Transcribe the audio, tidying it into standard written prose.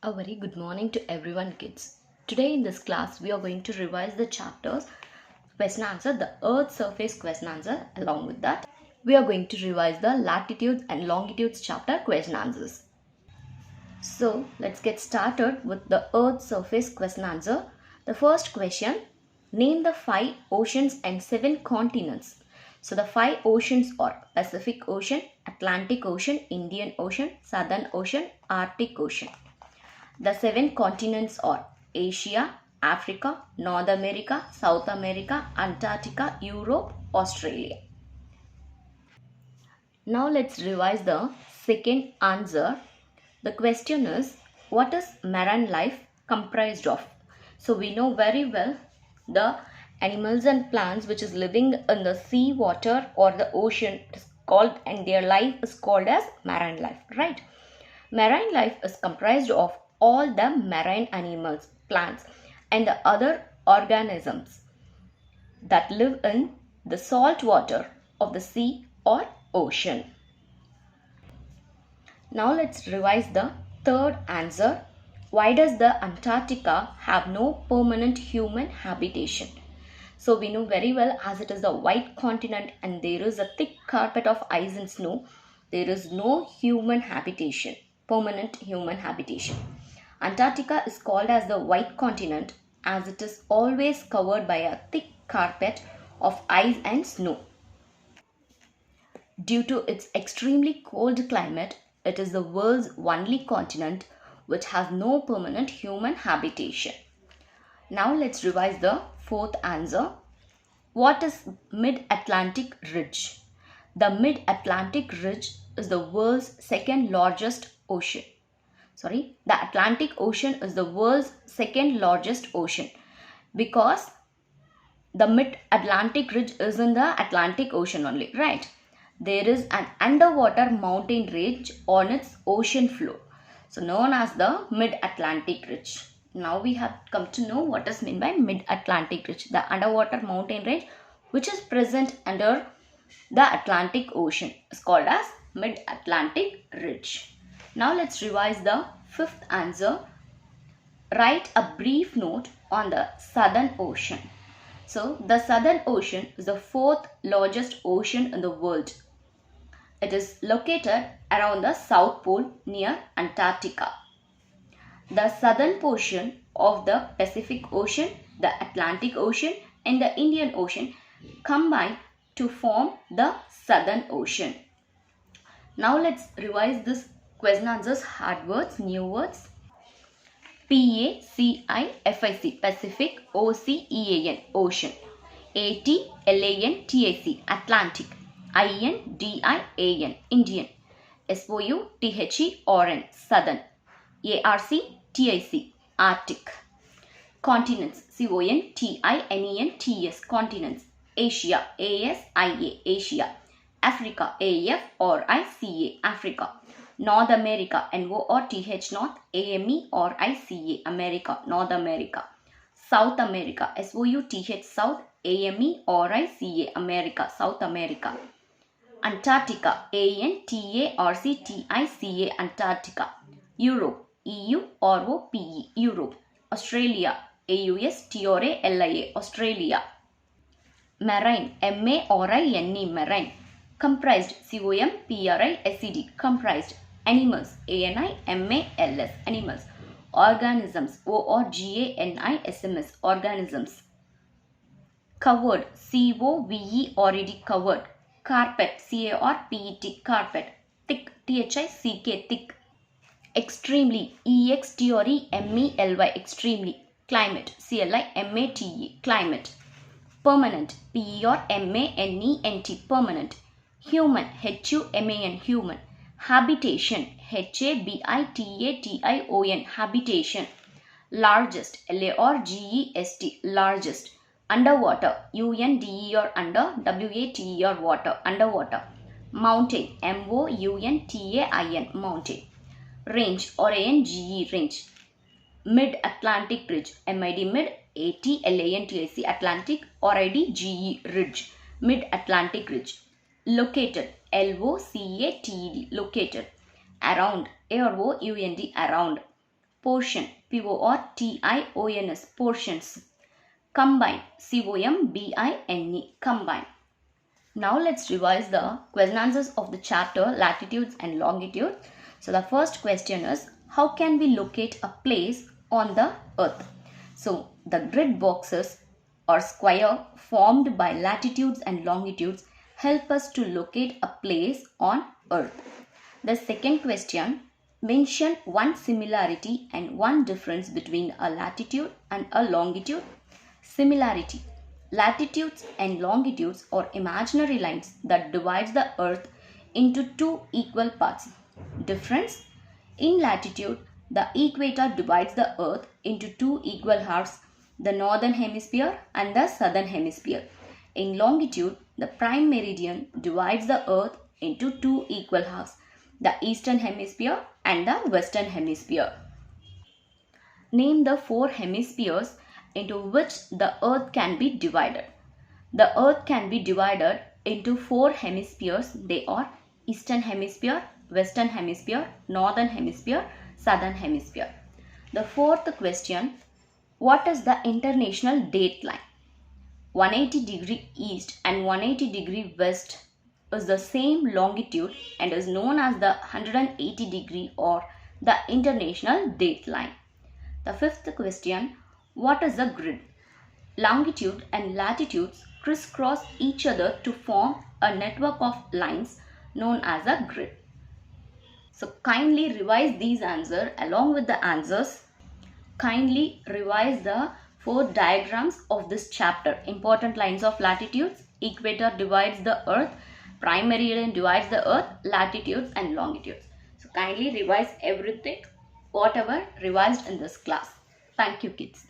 A very good morning to everyone, kids. Today in this class, we are going to revise the chapters question answer, the Earth's surface question answer. Along with that, we are going to revise the latitudes and longitudes chapter question answers. So let's get started with the Earth's surface question answer. The first question: name the 5 oceans and 7 continents. So the 5 oceans are Pacific Ocean, Atlantic Ocean, Indian Ocean, Southern Ocean, Arctic Ocean. The 7 continents are Asia, Africa, North America, South America, Antarctica, Europe, Australia. Now let's revise the second answer. The question is, what is marine life comprised of? So we know very well the animals and plants which is living in the sea, water or the ocean is called, and their life is called as marine life, right? Marine life is comprised of all the marine animals, plants, and the other organisms that live in the salt water of the sea or ocean. Now let's revise the third answer. Why does the Antarctica have no permanent human habitation? So we know very well, as it is a white continent and there is a thick carpet of ice and snow, there is no human habitation, permanent human habitation. Antarctica is called as the white continent as it is always covered by a thick carpet of ice and snow. Due to its extremely cold climate, it is the world's only continent which has no permanent human habitation. Now let's revise the fourth answer. What is Mid-Atlantic Ridge? The Mid-Atlantic Ridge is the world's second largest ocean. The Atlantic Ocean is the world's second largest ocean because the Mid-Atlantic Ridge is in the Atlantic Ocean only, right? There is an underwater mountain range on its ocean floor, so known as the Mid-Atlantic Ridge. Now we have come to know what is meant by Mid-Atlantic Ridge, the underwater mountain range which is present under the Atlantic Ocean is called as Mid-Atlantic Ridge. Now let's revise the fifth answer. Write a brief note on the Southern Ocean. So the Southern Ocean is the 4th largest ocean in the world. It is located around the South Pole near Antarctica. The southern portion of the Pacific Ocean, the Atlantic Ocean and the Indian Ocean combine to form the Southern Ocean. Now let's revise this question answers, hard words, new words. PACIFIC, Pacific, OCEAN, Ocean. ATLANTIC, Atlantic. INDIAN, Indian. SOUTHERN, Southern. ARCTIC, Arctic. Continents, CONTINENTS, continents. Asia, ASIA, Asia. Africa, AFRICA, Africa. North America, NORTH, North, AMERICA, America, North America. South America, SOUTH, South, AMERICA, America, South America. Antarctica, ANTARCTICA, Antarctica. Europe, EUROPE, Europe. Australia, AUSTRALIA, Australia. Marine, MARINE, Marine. Comprised, COMPRISED, comprised. Animals, ANIMALS, animals. Organisms, ORGANISMS, organisms. Covered, COVERED, covered. Carpet, CARPET, carpet. Thick, THICK, thick. Extremely, EXTREMELY, extremely. Climate, CLIMATE, climate. Permanent, PERMANENT, permanent. Human, HUMAN, human. Habitation, HABITATION, habitation. Largest, LARGEST, largest. Underwater, UNDER, under, WATER, water, underwater. Mountain, MOUNTAIN, mountain. Range, RANGE, range. Mid-Atlantic Ridge, MID, mid, ATLANTIC, Atlantic, RIDGE, ridge. Mid-Atlantic Ridge. Located, LOCATED, located. Around, AROUND, around. portion, P-O-R-T-I-O-N-S, portions. Combine, C-O-M-B-I-N-E, combine. Now let's revise the question answers of the chapter latitudes and longitude. So the first question is, how can we locate a place on the earth? So the grid boxes or square formed by latitudes and longitudes help us to locate a place on earth. The second question, mention one similarity and one difference between a latitude and a longitude. Similarity. Latitudes and longitudes are imaginary lines that divide the earth into two equal parts. Difference. In latitude, the equator divides the earth into two equal halves, the northern hemisphere and the southern hemisphere. In longitude, the prime meridian divides the earth into two equal halves, the eastern hemisphere and the western hemisphere. Name the four hemispheres into which the earth can be divided. The earth can be divided into four hemispheres. They are eastern hemisphere, western hemisphere, northern hemisphere, southern hemisphere. The fourth question, what is the international date line? 180 degree east and 180 degree west is the same longitude and is known as the 180 degree or the international date line. The fifth question, what is a grid? Longitude and latitudes crisscross each other to form a network of lines known as a grid. So kindly revise these answers along with the answers. Kindly revise the four diagrams of this chapter. Important lines of latitudes, equator divides the earth, prime meridian divides the earth, latitudes and longitudes. So kindly revise everything, whatever revised in this class. Thank you, kids.